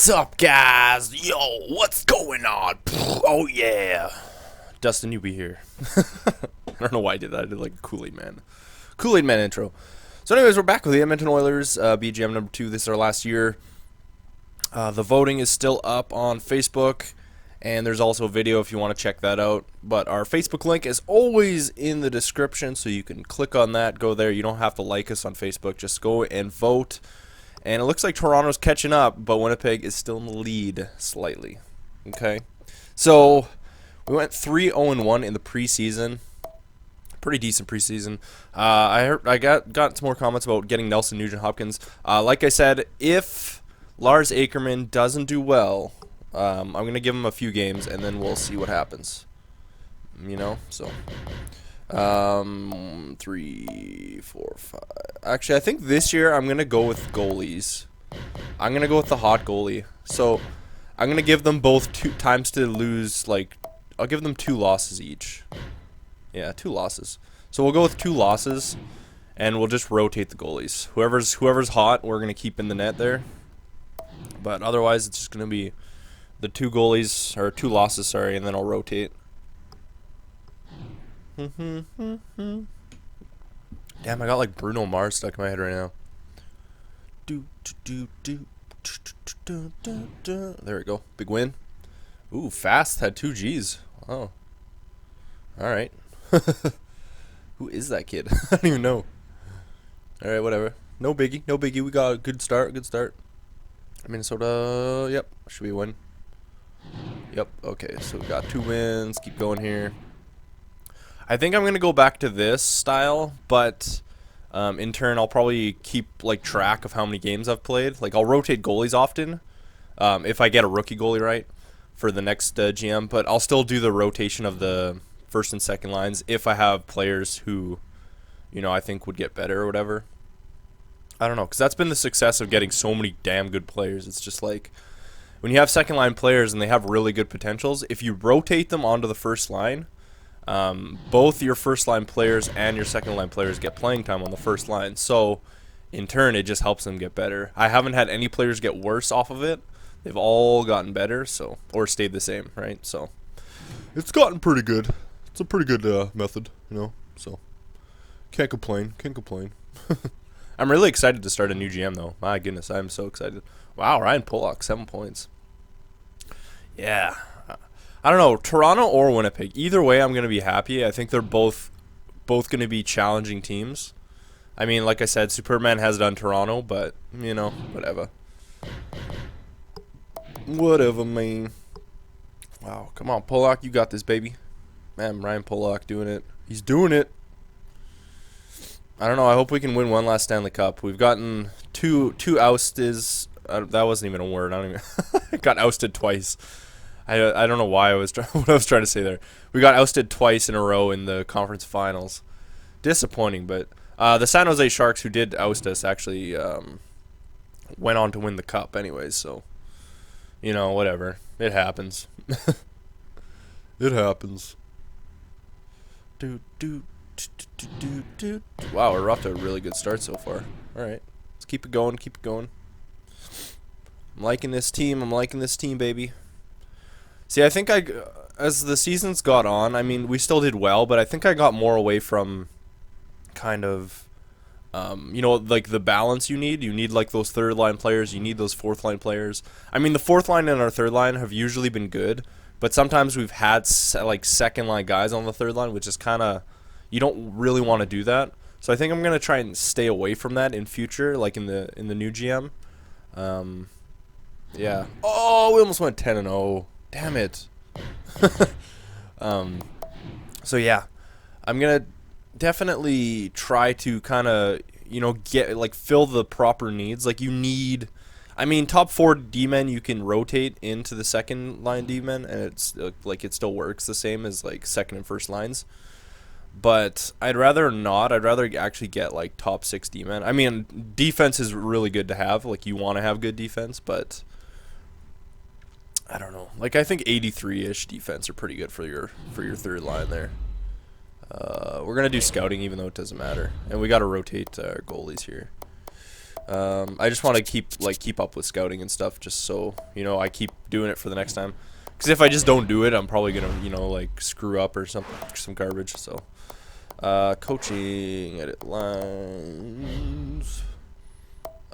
What's up, guys? Yo, what's going on? Oh, yeah. Dustin Yewy here. I don't know why I did that. I did like a Kool-Aid Man. Kool-Aid Man intro. So anyways, we're back with the Edmonton Oilers, BGM number 2. This is our last year. The voting is still up on Facebook, and there's also a video if you want to check that out. But our Facebook link is always in the description, so you can click on that, go there. You don't have to like us on Facebook. Just go and vote. And it looks like Toronto's catching up, but Winnipeg is still in the lead slightly. Okay, so we went 3-0-1 in the preseason. Pretty decent preseason. I got some more comments about getting Nelson Nugent-Hopkins. Like I said, if Lars Ackerman doesn't do well, I'm gonna give him a few games, and then we'll see what happens. You know, so 3, 4, 5. Actually, I think this year I'm gonna go with goalies. I'm gonna go with the hot goalie. So I'm gonna give them both 2 times to lose. Like, I'll give them 2 losses each. Yeah, 2 losses. So we'll go with 2 losses, and we'll just rotate the goalies. Whoever's hot, we're gonna keep in the net there. But otherwise, it's just gonna be the 2 goalies or 2 losses. Sorry, and then I'll rotate. Damn, I got like Bruno Mars stuck in my head right now. There we go. Big win. Ooh, fast had 2 G's. Oh. Alright. Who is that kid? I don't even know. Alright, whatever. No biggie. No biggie. We got a good start. Good start. Minnesota. Yep. Should be a win. Yep. Okay, so we got 2 wins. Keep going here. I think I'm going to go back to this style, but in turn I'll probably keep like track of how many games I've played. Like, I'll rotate goalies often if I get a rookie goalie right for the next GM, but I'll still do the rotation of the first and second lines if I have players who, you know, I think would get better or whatever. I don't know, because that's been the success of getting so many damn good players. It's just like when you have second line players and they have really good potentials, if you rotate them onto the first line, both your first line players and your second line players get playing time on the first line. So in turn, it just helps them get better. I haven't had any players get worse off of it. They've all gotten better, so, or stayed the same, right? So it's gotten pretty good. It's a pretty good method, you know. So can't complain. Can't complain. I'm really excited to start a new GM though. My goodness, I'm so excited. Wow, Ryan Pollock, 7 points. Yeah. I don't know, Toronto or Winnipeg. Either way, I'm going to be happy. I think they're both going to be challenging teams. I mean, like I said, Superman has done Toronto, but, you know, whatever. Whatever, man. Wow, come on, Pollock, you got this, baby. Man, Ryan Pollock doing it. He's doing it. I don't know, I hope we can win one last Stanley Cup. We've gotten two oustes. That wasn't even a word. I don't even I got ousted twice. I don't know why what I was trying to say there. We got ousted twice in a row in the conference finals. Disappointing, but the San Jose Sharks, who did oust us, actually went on to win the cup anyways. So, you know, whatever. It happens. It happens. Wow, we're off to a really good start so far. All right, let's keep it going. Keep it going. I'm liking this team. I'm liking this team, baby. See, I think as the seasons got on, I mean, we still did well, but I think I got more away from kind of, you know, like the balance you need. You need like those third line players. You need those fourth line players. I mean, the fourth line and our third line have usually been good, but sometimes we've had like second line guys on the third line, which is kind of, you don't really want to do that. So I think I'm gonna try and stay away from that in future, like in the new GM. Yeah. Oh, we almost went 10-0. Damn it. So yeah, I'm gonna definitely try to kind of, you know, get like fill the proper needs. Like, you need, I mean, top 4 D-men you can rotate into the second line D-men, and it's like it still works the same as like second and first lines. But I'd rather not. I'd rather actually get like top 6 D-men. I mean, defense is really good to have. Like, you want to have good defense, but I don't know. Like, I think 83-ish defense are pretty good for your third line there. We're gonna do scouting, even though it doesn't matter, and we got to rotate our goalies here. I just want to keep up with scouting and stuff, just so I keep doing it for the next time. Because if I just don't do it, I'm probably gonna like screw up or some garbage. So, coaching edit lines.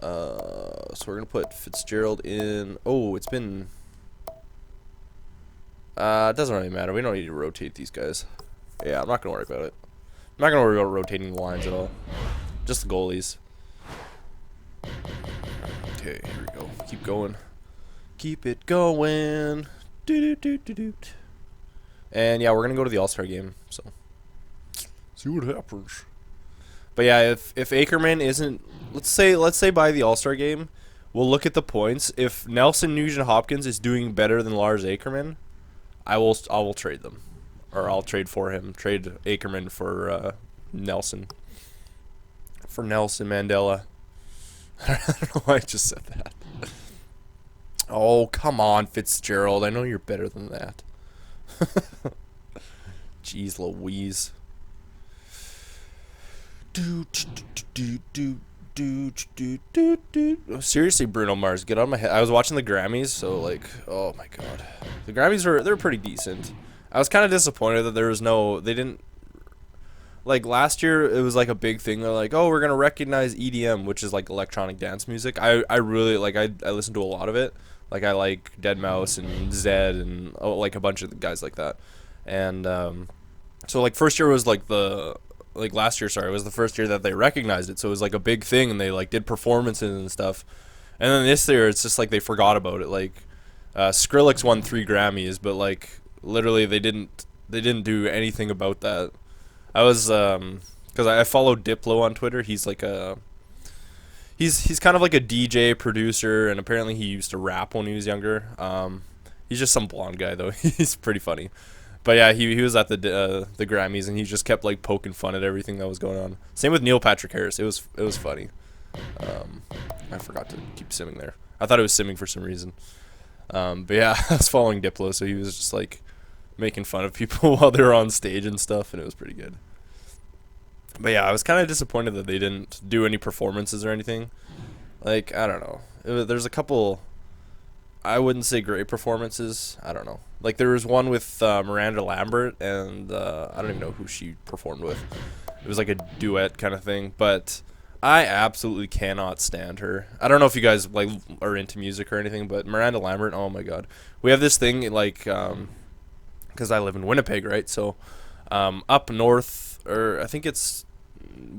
So we're gonna put Fitzgerald in. Oh, it's been. It doesn't really matter. We don't need to rotate these guys. Yeah, I'm not gonna worry about it. I'm not gonna worry about rotating the lines at all. Just the goalies. Okay, here we go. Keep going. Keep it going. And yeah, we're gonna go to the All-Star game. So see what happens. But yeah, if Ackerman isn't, let's say by the All-Star game, we'll look at the points. If Nelson Nugent Hopkins is doing better than Lars Ackerman, I will trade them, or I'll trade for him. Trade Ackerman for Nelson. For Nelson Mandela. I don't know why I just said that. Oh, come on, Fitzgerald. I know you're better than that. Jeez Louise. Seriously, Bruno Mars, get on my head. I was watching the Grammys, so like, oh my god. The Grammys they're pretty decent. I was kind of disappointed that they didn't. Like last year, it was like a big thing. They're like, "Oh, we're gonna recognize EDM, which is like electronic dance music." I really like. I listen to a lot of it. Like I like Deadmau5 and Zed and like a bunch of guys like that. And so like first year was last year. Sorry, was the first year that they recognized it. So it was like a big thing, and they like did performances and stuff. And then this year, it's just like they forgot about it. Like Skrillex won 3 Grammys, but like literally they didn't do anything about that. I was because I follow Diplo on Twitter. He's like he's kind of like a DJ producer, and apparently he used to rap when he was younger. He's just some blonde guy though. He's pretty funny. But yeah, he was at the Grammys, and he just kept like poking fun at everything that was going on. Same with Neil Patrick Harris. It was funny. I forgot to keep simming there. I thought it was simming for some reason. But yeah, I was following Diplo, so he was just like making fun of people while they were on stage and stuff, and it was pretty good. But yeah, I was kind of disappointed that they didn't do any performances or anything. Like, I don't know. There's a couple, I wouldn't say great performances. I don't know. Like, there was one with Miranda Lambert, and I don't even know who she performed with. It was like a duet kind of thing, but I absolutely cannot stand her. I don't know if you guys like are into music or anything, but Miranda Lambert, oh my god. We have this thing, like, because I live in Winnipeg, right? So up north, or I think it's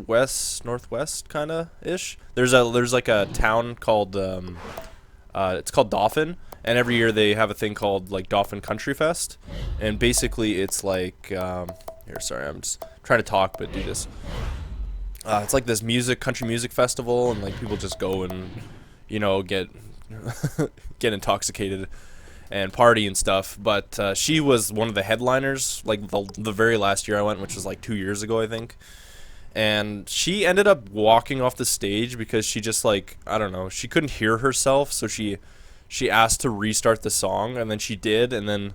northwest kind of ish. There's like a town called it's called Dauphin, and every year they have a thing called like Dauphin Country Fest, and basically it's like here, sorry, I'm just trying to talk but do this. It's like this country music festival, and like people just go and get get intoxicated and party and stuff. But she was one of the headliners, like the very last year I went, which was like 2 years ago, I think. And she ended up walking off the stage because she just like, I don't know, she couldn't hear herself, so she asked to restart the song, and then she did, and then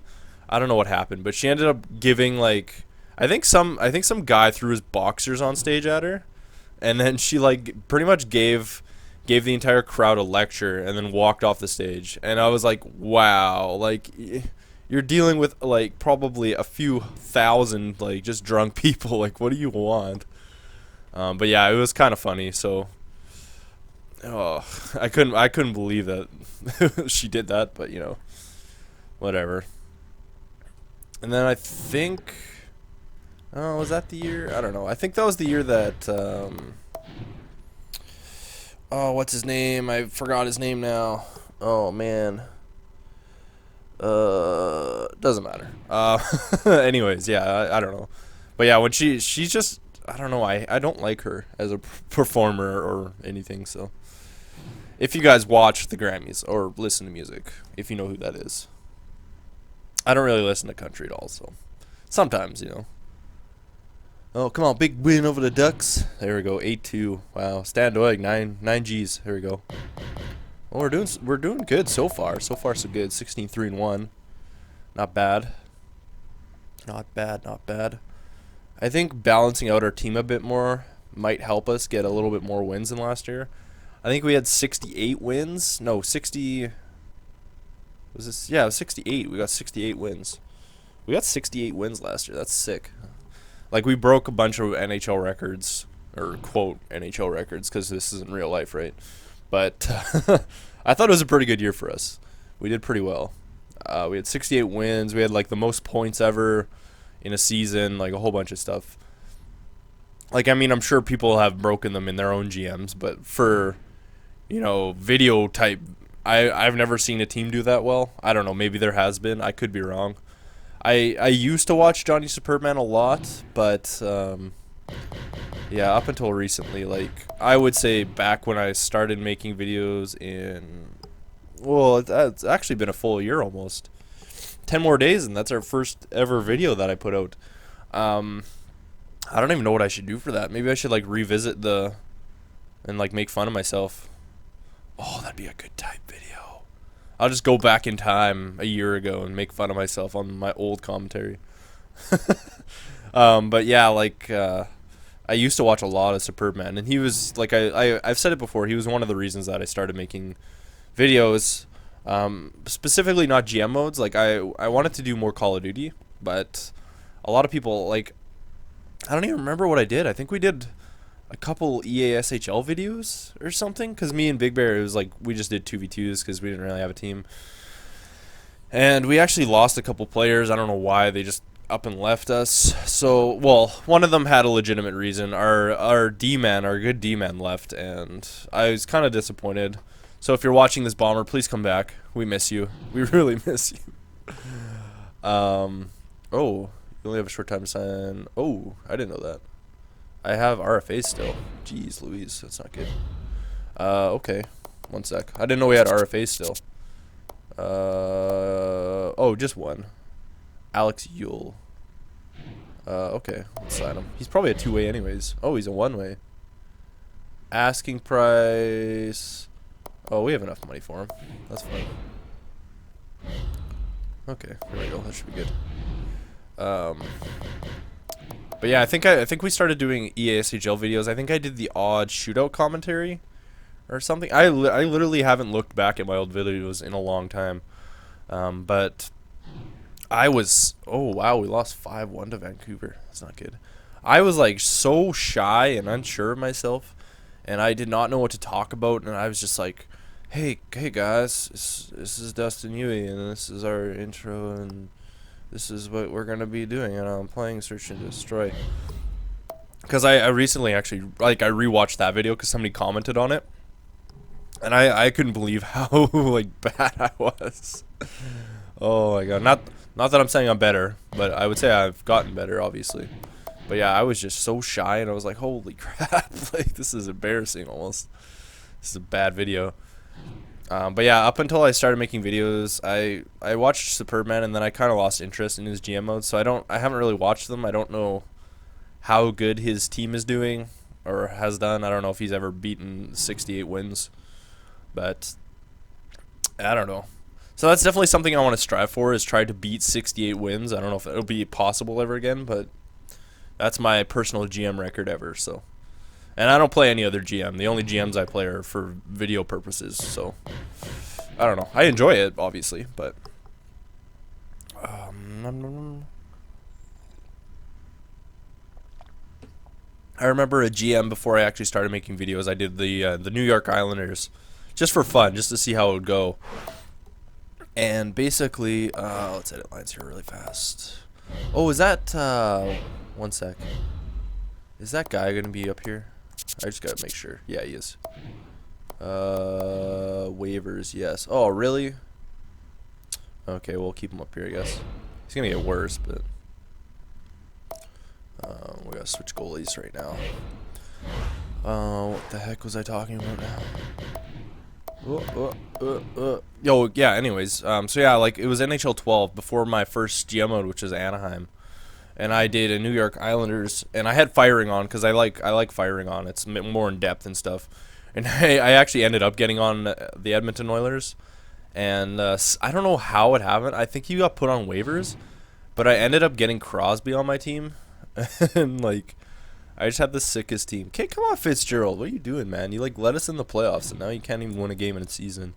I don't know what happened, but she ended up giving like I think some guy threw his boxers on stage at her, and then she like pretty much gave the entire crowd a lecture and then walked off the stage. And I was like, wow, like you're dealing with like probably a few thousand like just drunk people. Like, what do you want? But yeah, it was kind of funny. So I couldn't believe that she did that, but whatever. And then I think, was that the year? I don't know. I think that was the year that what's his name? I forgot his name now. Oh man. Doesn't matter. Anyways, yeah, I don't know. But yeah, when she's just, I don't know, I don't like her as a performer or anything, so. If you guys watch the Grammys or listen to music, if you know who that is. I don't really listen to country at all, so. Sometimes, Oh, come on, big win over the Ducks. There we go, 8-2. Wow, Stan Doig, 9 Gs. Here we go. Well, we're doing good so far. So far, so good. 16-3-1. Not bad. Not bad. I think balancing out our team a bit more might help us get a little bit more wins than last year. I think we had 68 wins. No, 60. Was this? Yeah, it was 68. We got 68 wins. We got 68 wins last year. That's sick. Like, we broke a bunch of NHL records, or quote NHL records, because this isn't real life, right? But I thought it was a pretty good year for us. We did pretty well. We had 68 wins. We had like the most points ever in a season, like a whole bunch of stuff. Like, I mean, I'm sure people have broken them in their own GMs, but for, video type, I've never seen a team do that well. I don't know. Maybe there has been. I could be wrong. I used to watch Johnny Superman a lot, but yeah, up until recently, like I would say back when I started making videos it's actually been a full year almost. 10 more days and that's our first ever video that I put out. I don't even know what I should do for that. Maybe I should like revisit and like make fun of myself. Oh, that'd be a good type video. I'll just go back in time a year ago and make fun of myself on my old commentary. But yeah, like I used to watch a lot of Superman, and he was like I've said it before. He was one of the reasons that I started making videos. Specifically not GM modes. Like I wanted to do more Call of Duty, but a lot of people like I don't even remember what I did. I think we did a couple EASHL videos or something, because me and Big Bear, it was like we just did 2v2s because we didn't really have a team, and we actually lost a couple players. I don't know why, they just up and left us. So, well, one of them had a legitimate reason. Our D-man, our good D-man left, and I was kind of disappointed. So if you're watching this, Bomber, please come back. We miss you. We really miss you. Oh, you only have a short time to sign. Oh, I didn't know that. I have RFA still. Jeez Louise, that's not good. Okay. One sec. I didn't know we had RFA still. Oh, just one. Alex Yule. Okay, let's sign him. He's probably a two-way anyways. Oh, he's a one-way. Asking price. Oh, we have enough money for him. That's fine. Okay, there we go. That should be good. But yeah, I think we started doing EASHL videos. I think I did the odd shootout commentary or something. I literally haven't looked back at my old videos in a long time. But I was, oh wow, we lost 5-1 to Vancouver. That's not good. I was like so shy and unsure of myself, and I did not know what to talk about, and I was just like, hey guys, this is Dustin Yewy, and this is our intro, and this is what we're going to be doing, and I'm playing Search and Destroy. Because I recently actually, like, I rewatched that video because somebody commented on it, and I couldn't believe how, like, bad I was. Oh, my God. Not that I'm saying I'm better, but I would say I've gotten better, obviously. But, yeah, I was just so shy, and I was like, holy crap. Like, this is embarrassing almost. This is a bad video. But yeah, up until I started making videos, I watched Superman, and then I kind of lost interest in his GM mode. So I haven't really watched them. I don't know how good his team is doing or has done. I don't know if he's ever beaten 68 wins, but I don't know. So that's definitely something I want to strive for, is try to beat 68 wins. I don't know if it'll be possible ever again, but that's my personal GM record ever. So. And I don't play any other GM. The only GMs I play are for video purposes. So, I don't know. I enjoy it, obviously, but I remember a GM before I actually started making videos. I did the New York Islanders, just for fun, just to see how it would go. And basically, let's edit lines here really fast. Oh, is that one sec? Is that guy gonna be up here? I just gotta make sure. Yeah, he is. Waivers, yes. Oh, really? Okay, we'll keep him up here, I guess. He's gonna get worse, but we gotta switch goalies right now. What the heck was I talking about now? Yo, yeah. Anyways, so yeah, like it was NHL 12 before my first GM mode, which is Anaheim. And I did a New York Islanders, and I had firing on because I like firing on. It's more in depth and stuff. And I actually ended up getting on the Edmonton Oilers, and I don't know how it happened. I think he got put on waivers, but I ended up getting Crosby on my team, and like I just have the sickest team. Okay, come on, Fitzgerald. What are you doing, man? You, like, let us in the playoffs, and now you can't even win a game in a season.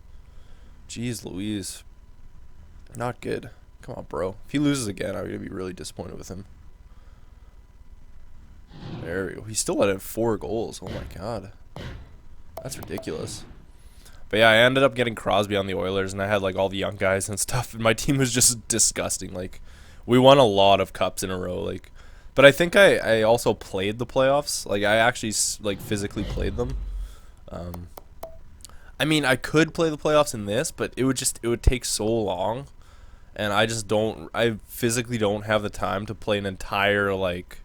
Jeez Louise. Not good. Come on, bro. If he loses again, I'm going to be really disappointed with him. There we go. He still let in 4 goals. Oh, my God. That's ridiculous. But, yeah, I ended up getting Crosby on the Oilers, and I had, like, all the young guys and stuff, and my team was just disgusting. Like, we won a lot of cups in a row, like. But I think I also played the playoffs. Like, I actually, like, physically played them. I mean, I could play the playoffs in this, but it would take so long. And I physically don't have the time to play an entire, like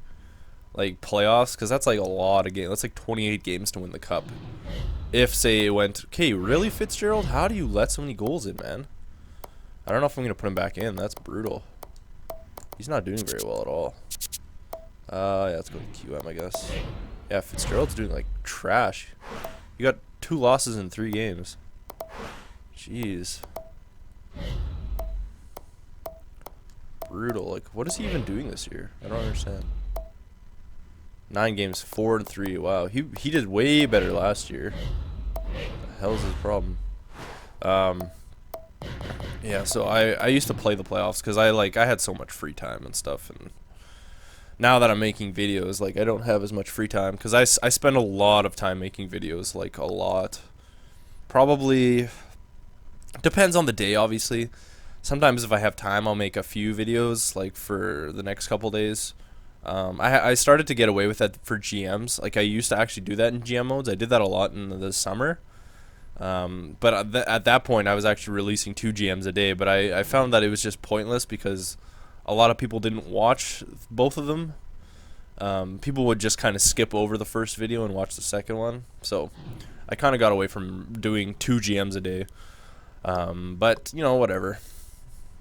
playoffs. Because that's, like, a lot of games. That's, like, 28 games to win the cup. If, say, it went, okay, really, Fitzgerald? How do you let so many goals in, man? I don't know if I'm going to put him back in. That's brutal. He's not doing very well at all. Yeah, let's go to QM, I guess. Yeah, Fitzgerald's doing, like, trash. You got 2 losses in 3 games. Jeez. Brutal. Like, what is he even doing this year? I don't understand. 9 games, 4-3. Wow, he did way better last year. What the hell is his problem? Yeah, so I used to play the playoffs because I had so much free time and stuff, and now that I'm making videos, like, I don't have as much free time because I spend a lot of time making videos, like, a lot. Probably depends on the day, obviously. Sometimes if I have time, I'll make a few videos, like, for the next couple days. I started to get away with that for GMs. Like, I used to actually do that in GM modes. I did that a lot in the summer. But at that point, I was actually releasing 2 GMs a day. But I found that it was just pointless because a lot of people didn't watch both of them. People would just kind of skip over the first video and watch the second one. So I kind of got away from doing 2 GMs a day. But, you know, whatever.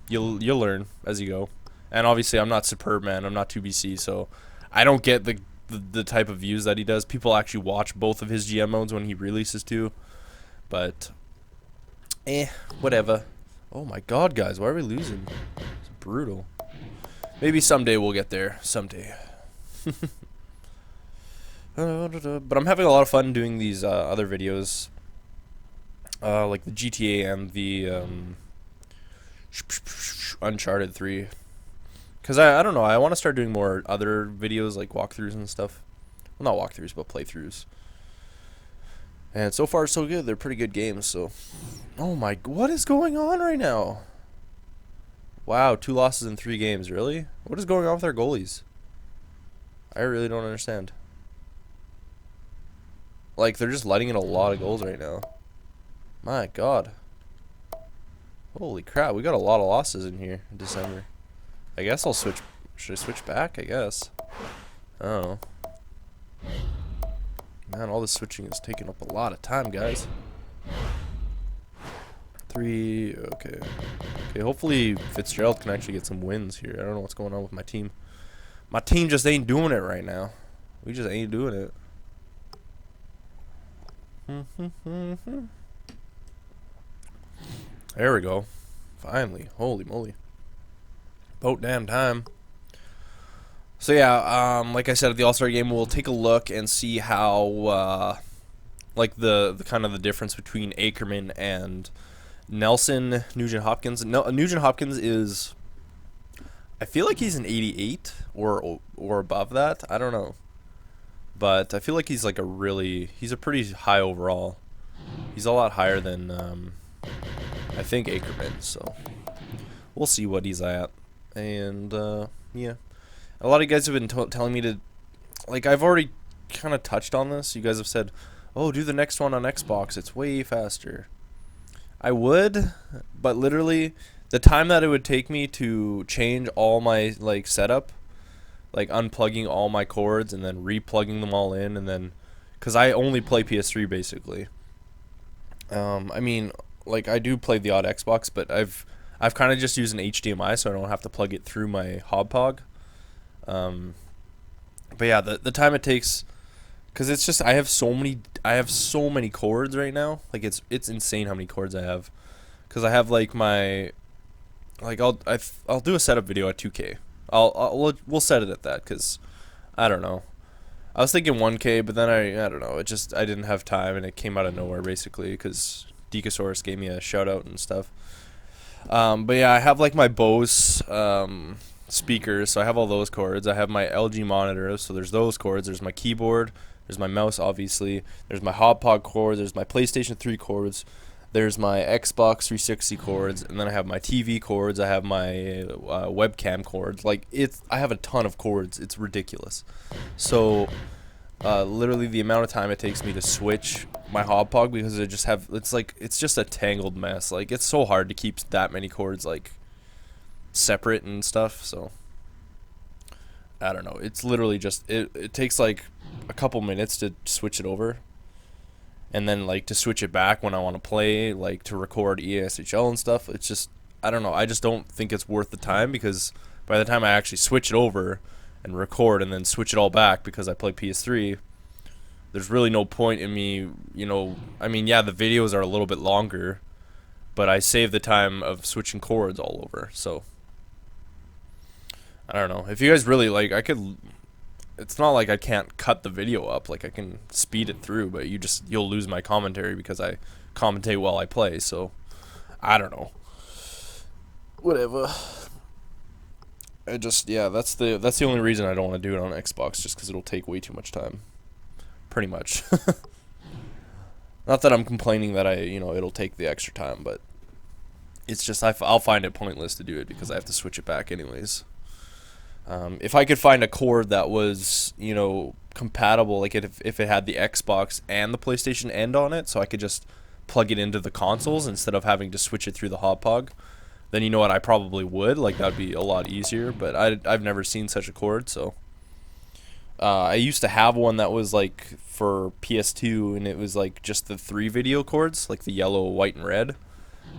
You'll learn as you go. And obviously, I'm not Superb Man. I'm not 2BC, so I don't get the type of views that he does. People actually watch both of his GM modes when he releases 2. But, whatever. Oh my God, guys, why are we losing? It's brutal. Maybe someday we'll get there. Someday. But I'm having a lot of fun doing these other videos. Like the GTA and the Uncharted 3. Because I don't know, I want to start doing more other videos like walkthroughs and stuff. Well, not walkthroughs, but playthroughs. And so far, so good. They're pretty good games, so. Oh my, what is going on right now? Wow, 2 losses in 3 games, really? What is going on with our goalies? I really don't understand. Like, they're just letting in a lot of goals right now. My God. Holy crap, we got a lot of losses in here in December. I guess I'll switch. Should I switch back? I guess. I don't know. Man, all this switching is taking up a lot of time, guys. 3. Okay. Okay, hopefully Fitzgerald can actually get some wins here. I don't know what's going on with my team. My team just ain't doing it right now. We just ain't doing it. There we go. Finally. Holy moly. About damn time. So yeah, like I said at the All-Star game, we'll take a look and see how, like the kind of the difference between Ackerman and Nelson Nugent Hopkins. Nugent Hopkins is, I feel like he's an 88 or above that. I don't know, but I feel like he's like he's a pretty high overall. He's a lot higher than I think Ackerman. So we'll see what he's at, and yeah. A lot of you guys have been telling me to, like, I've already kind of touched on this. You guys have said, oh, do the next one on Xbox. It's way faster. I would, but literally, the time that it would take me to change all my, like, setup, like, unplugging all my cords and then replugging them all in, and then, because I only play PS3, basically. I mean, like, I do play the odd Xbox, but I've kind of just used an HDMI, so I don't have to plug it through my Hobpog. But yeah, the time it takes, because it's just I have so many cords right now. Like it's insane how many cords I have, because I have like my, like I'll do a setup video at 2K. We'll set it at that, because I don't know. I was thinking 1K, but then I don't know. I didn't have time, and it came out of nowhere basically because Decosaurus gave me a shout out and stuff. But yeah, I have like my Bose speakers, so I have all those cords. I have my LG monitors, so there's those cords. There's my keyboard. There's my mouse, obviously. There's my HotPod cord. There's my PlayStation 3 cords. There's my Xbox 360 cords, and then I have my TV cords. I have my webcam cords. Like I have a ton of cords. It's ridiculous. So, literally the amount of time it takes me to switch my HotPod because it's just a tangled mess. Like it's so hard to keep that many cords like separate and stuff. So I don't know. It's literally just it takes like a couple minutes to switch it over. And then like to switch it back when I want to play, like to record ESHL and stuff, it's just I don't know. I just don't think it's worth the time because by the time I actually switch it over and record and then switch it all back because I play PS3, there's really no point in me, I mean, yeah, the videos are a little bit longer, but I save the time of switching chords all over. So I don't know. If you guys really like, it's not like I can't cut the video up. Like I can speed it through, but you'll lose my commentary because I commentate while I play. So I don't know. Whatever. That's the only reason I don't want to do it on Xbox, just because it'll take way too much time. Pretty much. Not that I'm complaining that it'll take the extra time, but it's just I'll find it pointless to do it because I have to switch it back anyways. If I could find a cord that was, compatible, like if it had the Xbox and the PlayStation end on it, so I could just plug it into the consoles instead of having to switch it through the HotPod, then you know what, I probably would. Like that'd be a lot easier. But I've never seen such a cord, so I used to have one that was like for PS2, and it was like just the 3 video cords, like the yellow, white, and red.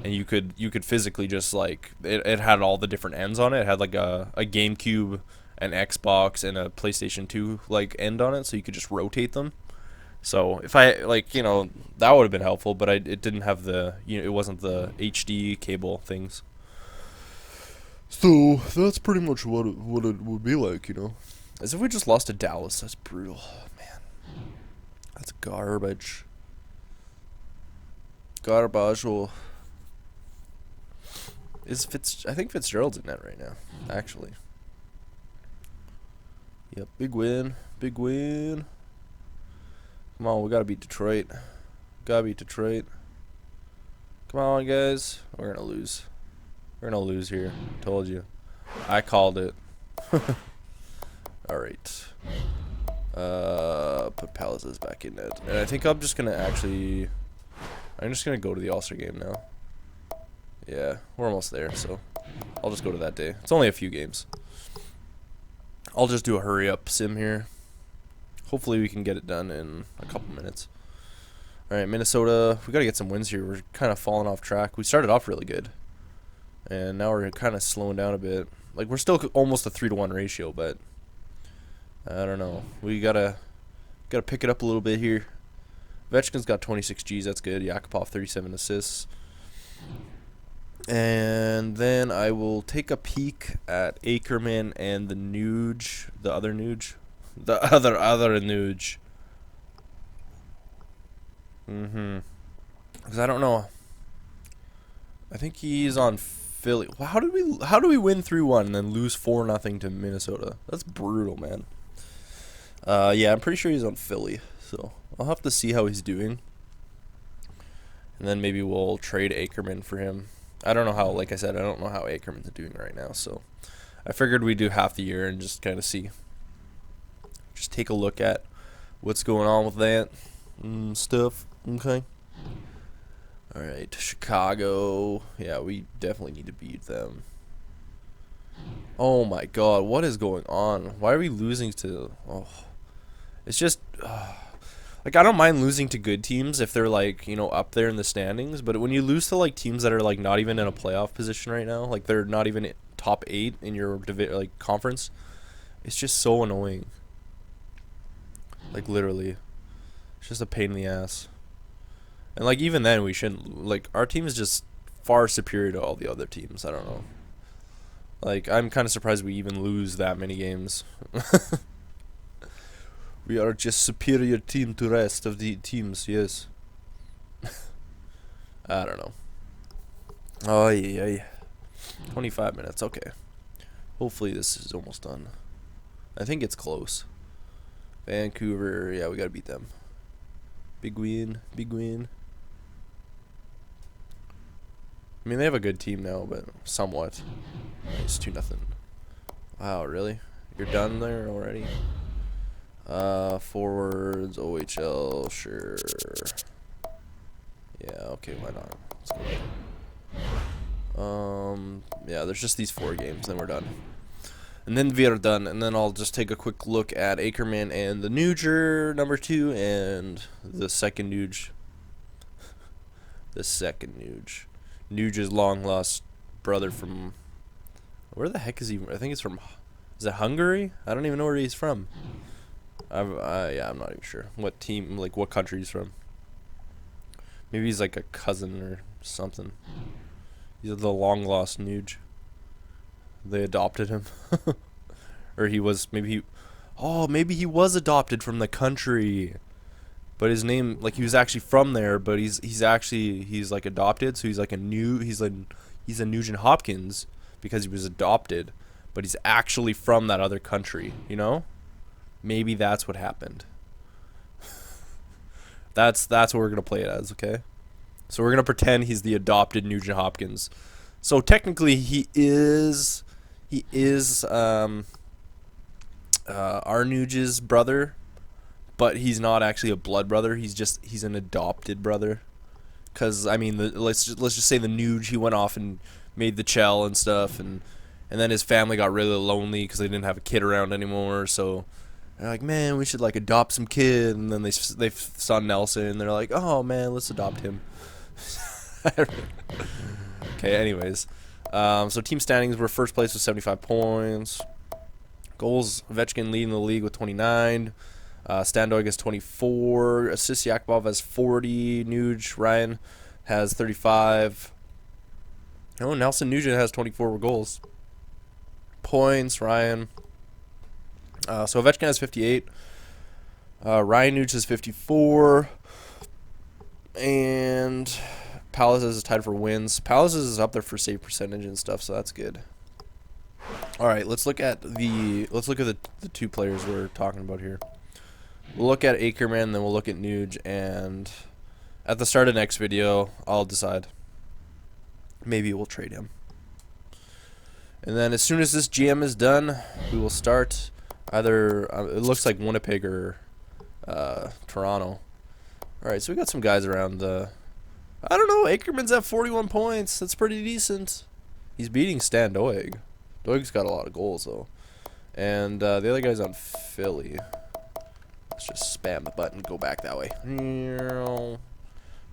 And you could physically just like it had all the different ends on it. It had like a GameCube, an Xbox, and a PlayStation 2 like end on it, so you could just rotate them. So if I that would have been helpful, but it didn't have it wasn't the HD cable things. So that's pretty much what it would be like, As if we just lost to Dallas. That's brutal, man. That's garbage. Garbage. I think Fitzgerald's in net right now, actually. Yep, big win. Come on, we gotta beat Detroit. Come on, guys. We're gonna lose. Here. Told you. I called it. Alright. Put Palaces back in net. And I think I'm just gonna go to the All-Star game now. Yeah, we're almost there, so I'll just go to that day. It's only a few games. I'll just do a hurry-up sim here. Hopefully we can get it done in a couple minutes. Alright, Minnesota. We got to get some wins here. We're kind of falling off track. We started off really good, and now we're kind of slowing down a bit. Like, we're still almost a 3-to-1 ratio, but I don't know. We gotta pick it up a little bit here. Vetchkin's got 26 Gs. That's good. Yakupov, 37 assists. And then I will take a peek at Ackerman and the other Nuge. Because I don't know. I think he's on Philly. How do we win 3-1 and then lose 4-0 to Minnesota? That's brutal, man. Yeah, I'm pretty sure he's on Philly. So I'll have to see how he's doing. And then maybe we'll trade Ackerman for him. I don't know how, like I said, I don't know how Ackerman's doing right now, so I figured we'd do half the year and just kind of see. Just take a look at what's going on with that stuff. Okay. All right, Chicago. Yeah, we definitely need to beat them. Oh my God, what is going on? Why are we losing to? Oh, it's just. Like, I don't mind losing to good teams if they're, like, up there in the standings. But when you lose to, like, teams that are, like, not even in a playoff position right now, like, they're not even top 8 in your, conference, it's just so annoying. Like, literally. It's just a pain in the ass. And, like, even then, we shouldn't, like, our team is just far superior to all the other teams. I don't know. Like, I'm kind of surprised we even lose that many games. We are just superior team to rest of the teams, yes. I don't know. Oh, yeah. 25 minutes, okay. Hopefully this is almost done. I think it's close. Vancouver, yeah, we gotta beat them. Big win, big win. I mean, they have a good team now, but somewhat. It's 2-0. Wow, really? You're done there already? Forwards, OHL, sure. Yeah, okay, why not? Let's go. Yeah, there's just these 4 games, then we're done. And then we are done, and then I'll just take a quick look at Ackerman and the Nuger, number 2, and the second Nuge. The second Nuge. Nuge's long-lost brother from... Where the heck is he? I think it's from... Is it Hungary? I don't even know where he's from. Yeah, I'm not even sure. What team, like what country he's from. Maybe he's like a cousin or something. He's the long-lost Nuge. They adopted him. Or he was, maybe he... Oh, maybe he was adopted from the country. But his name, like he was actually from there, but he's like adopted, so he's a Nugent Hopkins because he was adopted, but he's actually from that other country, you know? Maybe that's what happened. That's what we're gonna play it as, okay? So we're gonna pretend he's the adopted Nugent Hopkins. So technically he is our Nuge's brother. But he's not actually a blood brother. He's an adopted brother. Cause I mean, let's just say the Nuge, he went off and made the Chell and stuff, and then his family got really lonely because they didn't have a kid around anymore. So they're like, man, we should like adopt some kid. And then they saw Nelson, and they're like, oh man, let's adopt him. Okay, anyways, so team standings, we're first place with 75 points. Goals, Ovechkin leading the league with 29. Standoig has 24. Assists, Yakubov has 40. Nuge, Ryan has 35. Oh, Nelson Nugent has 24 goals. Points, Ryan. So Ovechkin has 58. Ryan Nuge has 54. And Palace is tied for wins. Palace is up there for save percentage and stuff, so that's good. All right, let's look at the 2 players we're talking about here. We'll look at Ackerman, then we'll look at Nuge, and at the start of next video, I'll decide. Maybe we'll trade him. And then as soon as this GM is done, we will start either, it looks like Winnipeg or Toronto. Alright, so we got some guys around. I don't know, Ackerman's at 41 points. That's pretty decent. He's beating Stan Doig. Doig's got a lot of goals, though. And the other guy's on Philly. Let's just spam the button, go back that way.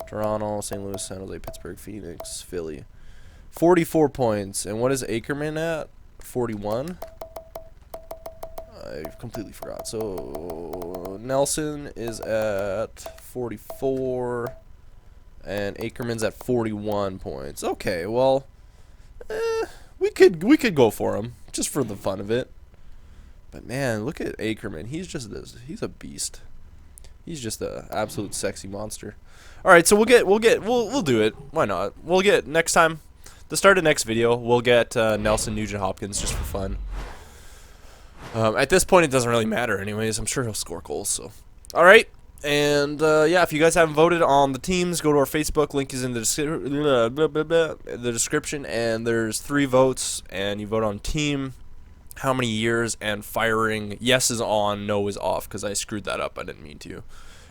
Toronto, St. Louis, San Jose, Pittsburgh, Phoenix, Philly. 44 points. And what is Ackerman at? 41? I completely forgot. So Nelson is at 44. And Ackerman's at 41 points. Okay, well, we could go for him just for the fun of it. But man, look at Ackerman. He's a beast. He's just an absolute sexy monster. All right, so we'll do it. Why not? We'll get next time. The start of next video, we'll get Nelson Nugent Hopkins just for fun. At this point, it doesn't really matter, anyways. I'm sure he'll score goals. So, all right. And yeah, if you guys haven't voted on the teams, go to our Facebook. Link is in the description. And there's 3 votes, and you vote on team, how many years, and firing. Yes is on, no is off, because I screwed that up. I didn't mean to.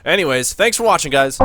Anyways, thanks for watching, guys.